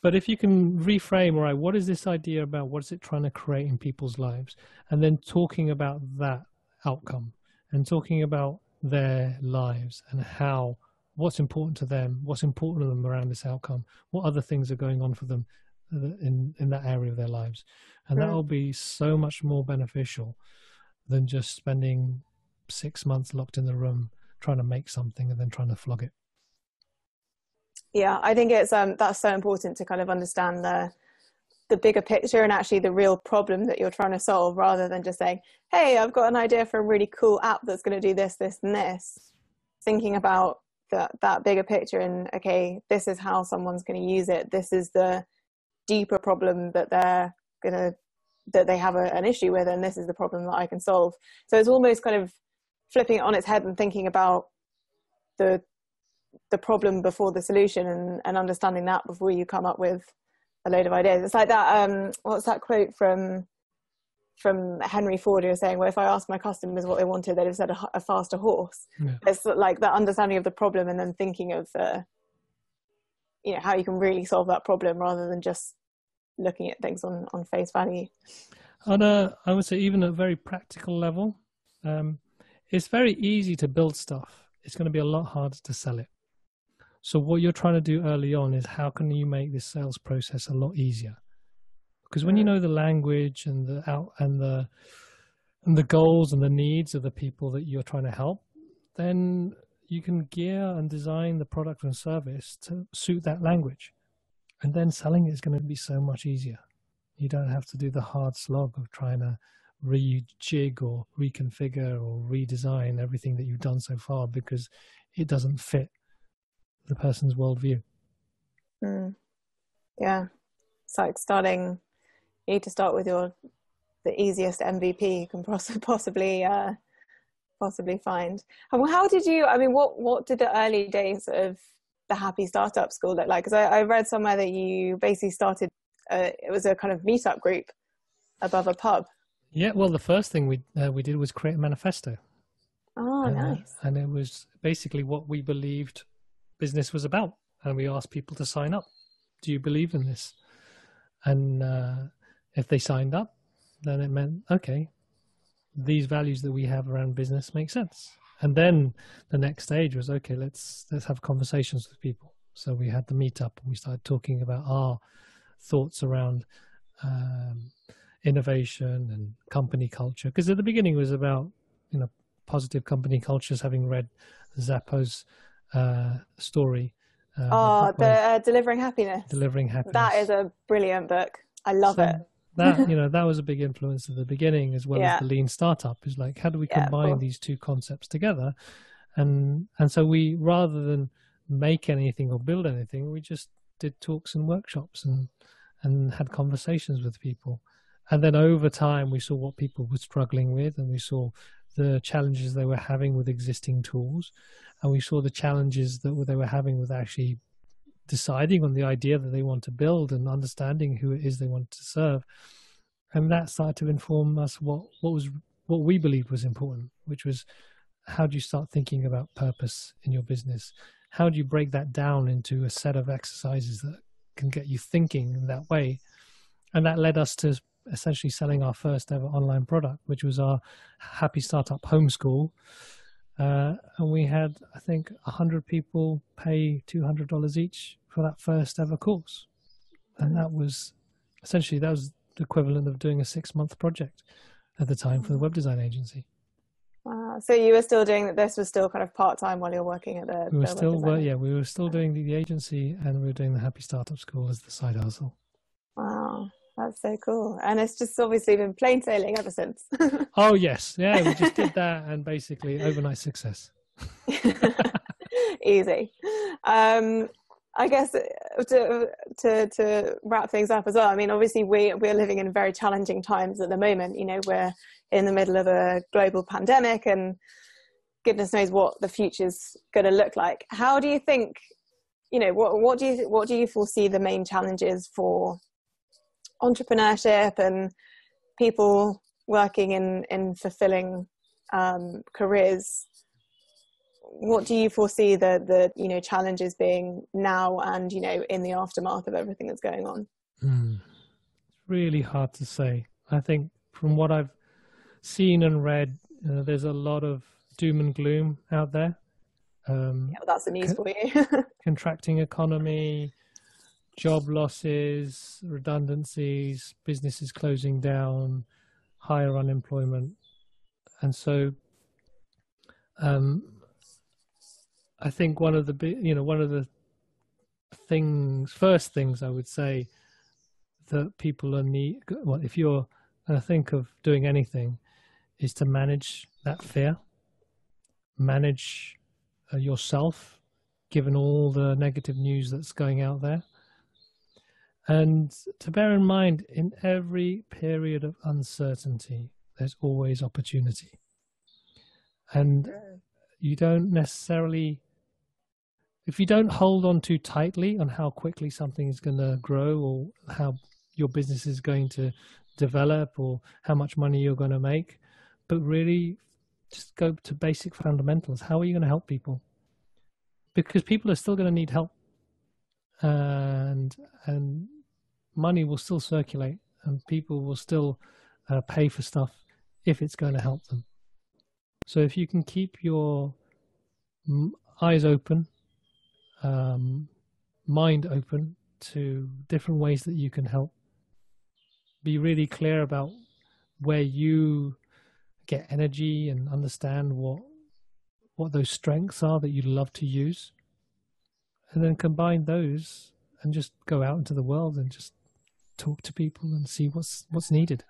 But if you can reframe, all right, what is this idea about? What is it trying to create in people's lives? And then talking about that outcome and talking about their lives and what's important to them, what's important to them around this outcome, what other things are going on for them in that area of their lives. And that will be so much more beneficial than just spending 6 months locked in the room trying to make something and then trying to flog it. Yeah, I think it's that's so important to kind of understand the bigger picture and actually the real problem that you're trying to solve, rather than just saying, hey, I've got an idea for a really cool app that's going to do this, this, and this. Thinking about that bigger picture and, okay, this is how someone's going to use it. This is the deeper problem that they have an issue with, and this is the problem that I can solve. So it's almost kind of flipping it on its head and thinking about the problem before the solution, and understanding that before you come up with a load of ideas. It's like that, what's that quote from Henry Ford, who was saying, well, if I asked my customers what they wanted, they'd have said a faster horse. Yeah. It's like that understanding of the problem and then thinking of how you can really solve that problem, rather than just looking at things on face value. I would say, even at a very practical level, it's very easy to build stuff. It's going to be a lot harder to sell it. So what you're trying to do early on is, how can you make this sales process a lot easier? Because when you know the language and the goals and the needs of the people that you're trying to help, then you can gear and design the product and service to suit that language. And then selling is going to be so much easier. You don't have to do the hard slog of trying to rejig or reconfigure or redesign everything that you've done so far, because it doesn't fit the person's worldview. Yeah. It's like you need to start with the easiest MVP you can possibly find. And how did you, what did the early days of the Happy Startup School look like? Because I read somewhere that you basically started, it was a kind of meetup group above a pub. Yeah, well, the first thing we did was create a manifesto. Oh, nice. And it was basically what we believed business was about. And we asked people to sign up. Do you believe in this? And if they signed up, then it meant, okay, these values that we have around business make sense. And then the next stage was, okay, let's have conversations with people. So we had the meetup and we started talking about our thoughts around innovation and company culture. Because at the beginning it was about, positive company cultures, having read Zappo's story. Delivering Happiness. Delivering Happiness. That is a brilliant book. I love it. That that was a big influence at the beginning, as well as the lean startup. Is like, how do we combine these two concepts together? And so we, rather than make anything or build anything, we just did talks and workshops and had conversations with people. And then over time, we saw what people were struggling with, and we saw the challenges they were having with existing tools, and we saw the challenges that they were having with actually deciding on the idea that they want to build and understanding who it is they want to serve. And that started to inform us what we believed was important, which was, how do you start thinking about purpose in your business? How do you break that down into a set of exercises that can get you thinking in that way? And that led us to essentially selling our first ever online product, which was our Happy Startup Homeschool. And we had, I think, 100 people pay $200 each for that first ever course. And that was essentially, that was the equivalent of doing a 6-month project at the time for the web design agency. Wow. So you were still doing, this was still kind of part-time while you were working at the we were still doing the agency, and we were doing the Happy Startup School as the side hustle. Wow. That's so cool. And it's just obviously been plain sailing ever since. Oh, yes. Yeah, we just did that, and basically overnight success. Easy. I guess to wrap things up as well, I mean, obviously we're living in very challenging times at the moment. We're in the middle of a global pandemic, and goodness knows what the future's going to look like. How do you think, what do you foresee the main challenges for entrepreneurship and people working in fulfilling careers? What do you foresee the challenges being now and in the aftermath of everything that's going on? It's really hard to say. I think from what I've seen and read, there's a lot of doom and gloom out there. That's the news for you. Contracting economy, job losses, redundancies, businesses closing down, higher unemployment. And so I think one of the first things I would say that people if you're going to think of doing anything, is to manage that fear, manage yourself, given all the negative news that's going out there. And to bear in mind, in every period of uncertainty, there's always opportunity. And you don't necessarily, if you don't hold on too tightly on how quickly something is going to grow, or how your business is going to develop, or how much money you're going to make, but really just go to basic fundamentals. How are you going to help people? Because people are still going to need help. And money will still circulate, and people will still pay for stuff if it's going to help them. So if you can keep your eyes open, mind open to different ways that you can help, be really clear about where you get energy and understand what those strengths are that you love to use, and then combine those and just go out into the world and just talk to people and see what's needed.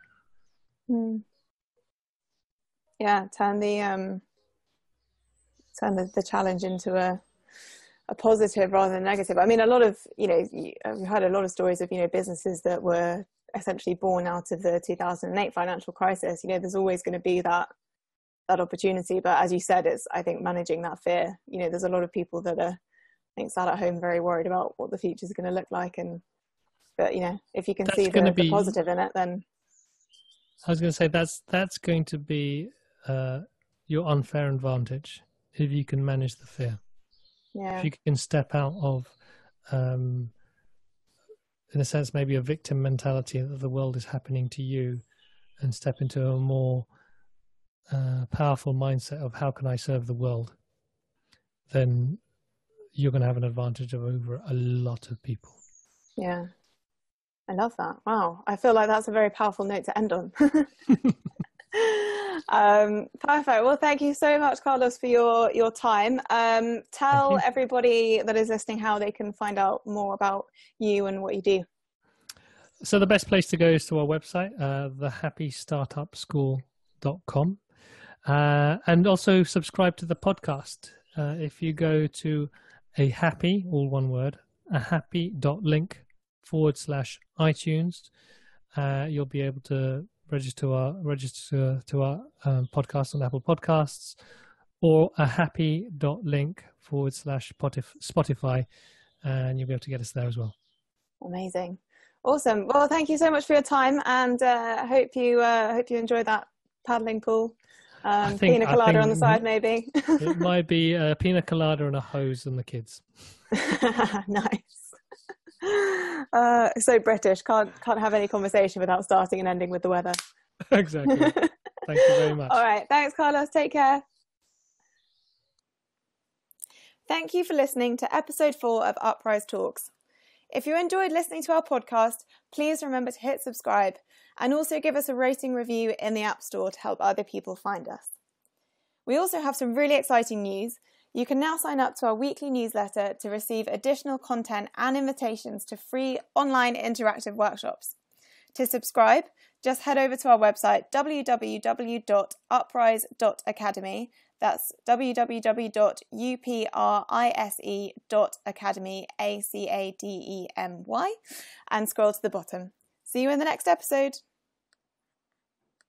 Yeah, turn the challenge into a positive rather than negative. I mean, a lot of I've heard a lot of stories of businesses that were essentially born out of the 2008 financial crisis. There's always going to be that opportunity, but as you said, it's, I think, managing that fear. There's a lot of people that are, I think, sat at home very worried about what the future is going to look like, but if you can see the positive in it, then I was going to say that's going to be your unfair advantage if you can manage the fear. Yeah. If you can step out of, in a sense, maybe a victim mentality that the world is happening to you, and step into a more powerful mindset of how can I serve the world, then you're going to have an advantage over a lot of people. Yeah. I love that. Wow. I feel like that's a very powerful note to end on. Perfect. Well, thank you so much, Carlos, for your time. Tell everybody that is listening how they can find out more about you and what you do. So the best place to go is to our website, thehappystartupschool.com, and also subscribe to the podcast. If you go to a happy, all one word, ahappy.link/iTunes, you'll be able to register to our podcast on Apple Podcasts, or ahappy.link/Spotify, and you'll be able to get us there as well. Amazing. Awesome. Well, thank you so much for your time, and I hope you enjoy that paddling pool. Pina colada on the side, maybe. It might be a pina colada and a hose and the kids. Nice. So British. Can't have any conversation without starting and ending with the weather. Exactly. Thank you very much. All right. Thanks, Carlos. Take care. Thank you for listening to episode 4 of Uprise Talks. If you enjoyed listening to our podcast, please remember to hit subscribe and also give us a rating review in the App Store to help other people find us. We also have some really exciting news. You can now sign up to our weekly newsletter to receive additional content and invitations to free online interactive workshops. To subscribe, just head over to our website www.uprise.academy. That's www.uprise.academy, ACADEMY, and scroll to the bottom. See you in the next episode.